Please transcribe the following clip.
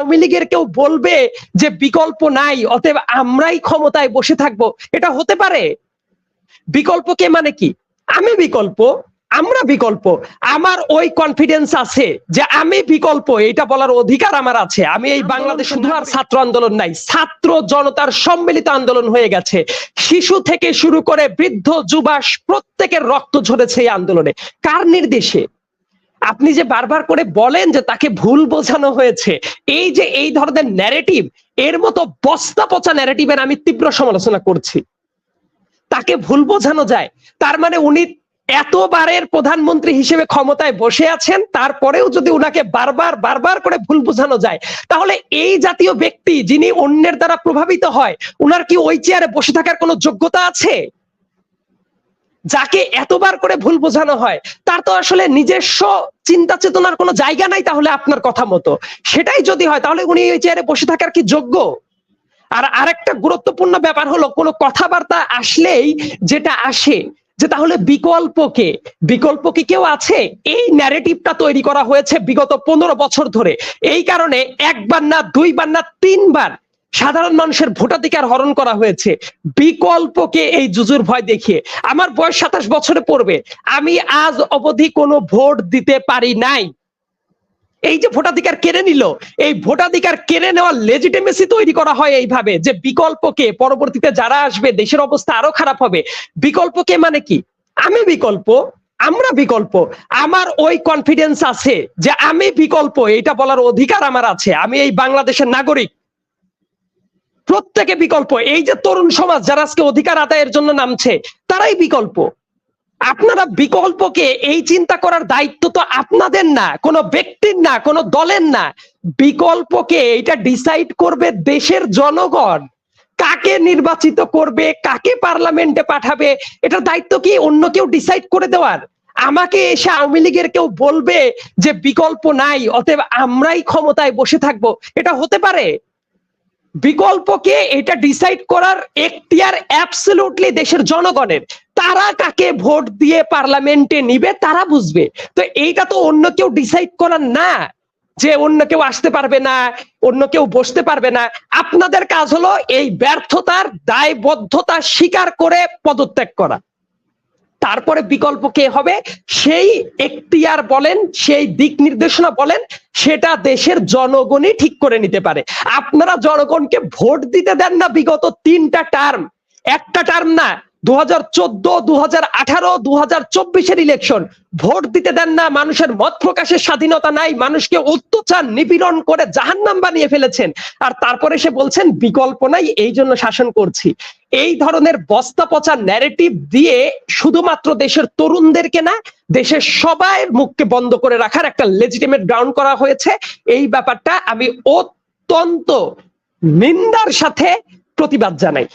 আওয়ামী লীগের কেউ বলবে যে বিকল্প নাই, অতএব আমরাই ক্ষমতায় বসে থাকবো, এটা হতে পারে? বিকল্প কে মানে কি? আমি বিকল্প, আমরা বিকল্প। আমার ওই কনফিডেন্স আছে যে আমি বিকল্প, এটা বলার অধিকার আমার আছে। আমি এই বাংলাদেশ শুধু আর ছাত্র আন্দোলন নাই, ছাত্র জনতার সম্মিলিত আন্দোলন হয়ে গেছে। শিশু থেকে শুরু করে বৃদ্ধ যুবা প্রত্যেকের রক্ত ঝরেছে এই আন্দোলনে। কার নির্দেশে? আপনি যে বারবার করে বলেন যে তাকে ভুল বোঝানো হয়েছে, এই যে এই ধরনের ন্যারেটিভ, এর মতো বস্তা পচা ন্যারেটিভের আমি তীব্র সমালোচনা করছি। তাকে ভুল বোঝানো যায়, তার মানে উনি এতবারের প্রধানমন্ত্রী হিসেবে ক্ষমতায় বসে আছেন, তারপরেও যদি উনাকে বারবার বারবার করে ভুল বোঝানো যায়, তাহলে এই জাতীয় ব্যক্তি যিনি অন্যের দ্বারা প্রভাবিত হয়, উনার কি ওই চেয়ারে বসে থাকার কোনো যোগ্যতা আছে? যাকে এতবার করে ভুল বোঝানো হয়, তার তো আসলে নিজস্ব চিন্তা চেতনার কোনো জায়গা নাই। তাহলে আপনার কথা মতো সেটাই যদি হয়, তাহলে উনি ওই চেয়ারে বসে থাকার কি যোগ্য? আর আরেকটা গুরুত্বপূর্ণ ব্যাপার হলো, কোনো কথাবার্তা আসলেই যেটা আসে যে তাহলে বিকল্পকে, বিকল্প কি কেউ আছে? এই ন্যারেটিভটা তৈরি করা হয়েছে বিগত 15 বছর ধরে। এই কারণে একবার না, দুইবার না, 3বার সাধারণ মানুষের ভোটাধিকার হরণ করা হয়েছে বিকল্পকে এই জুজুর ভয় দেখিয়ে। আমার বয়স 27 বছরে পড়বে, আমি আজ অবধি কোনো ভোট দিতে পারি নাই। এই যে ভোটাধিকার কেড়ে নিল, এই ভোটাধিকার কেড়ে নেওয়ার লেজিটিমেসি তৈরি করা হয় এইভাবে যে বিকল্পকে, পরবর্তীতে যারা আসবে দেশের অবস্থা আরো খারাপ হবে। বিকল্পকে মানে কি? আমি বিকল্প, আমরা বিকল্প। আমার ওই কনফিডেন্স আছে যে আমি বিকল্প, এটা বলার অধিকার আমার আছে। আমি এই বাংলাদেশের নাগরিক, প্রত্যেকে বিকল্প। এই যে তরুণ সমাজ যারা আজকে অধিকার আদায়ের জন্য নামছে, তারাই বিকল্প। আপনারা বিকল্পকে এই চিন্তা করার দায়িত্ব তো আপনাদের না, কোনো ব্যক্তির না, কোনো দলের না। বিকল্পকে এটা ডিসাইড করবে দেশের জনগণ। কাকে নির্বাচিত করবে, কাকে পার্লামেন্টে পাঠাবে, এটার দায়িত্ব কি অন্য কেউ ডিসাইড করে দেওয়ার? আমাকে এসে আওয়ামী লীগের কেউ বলবে যে বিকল্প নাই, অতএব আমরাই ক্ষমতায় বসে থাকবো, এটা হতে পারে? বিকল্পকে এটা ডিসাইড করার এখতিয়ার অ্যাবসলিউটলি দেশের জনগণের। তারা কাকে ভোট দিয়ে পার্লামেন্টে নিবে তারা বুঝবে। তো এইটা তো অন্য কেউ ডিসাইড করার না যে অন্য কেউ আসতে পারবে না, অন্য কেউ বসতে পারবে না। আপনাদের কাজ হলো এই ব্যর্থতার দায়বদ্ধতা স্বীকার করে পদত্যাগ করা। তারপরে বিকল্প কে হবে সেই এখতিয়ার বলেন, সেই দিক নির্দেশনা বলেন, সেটা দেশের জনগণই ঠিক করে নিতে পারে। আপনারা জনগণকে ভোট দিতে দেন না বিগত 3টা টার্ম, একটা টার্ম না, 2014, 2018, 2024-এর ইলেকশন। ভোট দিতে দেন না, মানুষের মত প্রকাশের স্বাধীনতা নাই, মানুষকে অত্যাচার নিপীড়ন করে জাহান্নাম বানিয়ে ফেলেছেন। আর তারপরে সে বলছেন বিকল্প নাই, এই জন্য শাসন করছি। এই ধরনের বস্তা পচা ন্যারেটিভ দিয়ে শুধুমাত্র দেশের তরুণদেরকে না, দেশের সবাই মুখকে বন্ধ করে রাখার একটা লেজিটিমেট গ্রাউন্ড করা হয়েছে। এই ব্যাপারটা আমি অত্যন্ত নিন্দার সাথে প্রতিবাদ জানাই।